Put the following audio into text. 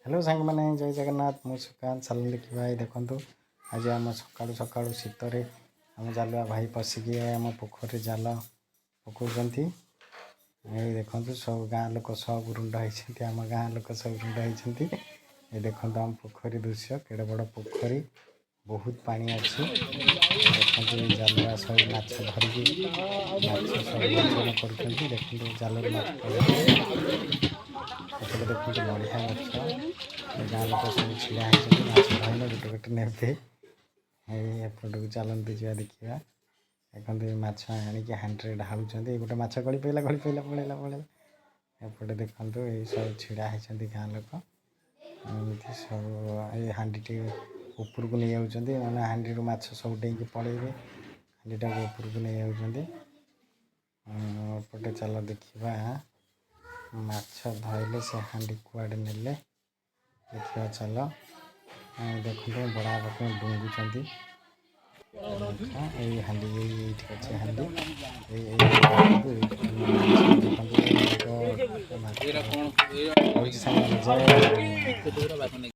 hello सांग मैंने जय जगन्नाथ मु सुकांत साल देखा ये देखो आज आम सका सका शीतर आम जालुआ भाई पशिकी आम पोखर जाल पकाउंट ये देखो सब गाँ लोक सब रुंड होती आम गाँ लोक सब रुंड होती ये देखो आम पोखरी दृश्य केड़े बड़ पोखरी बहुत पानी अच्छी देखो जालुआ सब माछ धरिकी माछ सब भोजन कर देखो जाल माछ एपटे देखते बढ़िया गच गाँ लोक सब छिड़ा होती माछ धरने गोटे गोटे ने एपट को चलती जा देखा देखते माछ आणिक हांडी ढालुं गोटे माछ गली पड़ा पड़ेगा पड़ेगा एपटे देखते ये सब छिड़ा होती गाँ लोक एमती सब ये हांडी ऊपर को नहीं जाऊँच मैंने हांडी माछ सब डेक पड़े हांडीटा ऊपर को नहीं जाऊँच एपटे चल देखा माछ धरले से हांडी कुआड़े नेले देखा चल देखो बड़ा बाप डुंगुंट ये हांडी ये अच्छे हांडी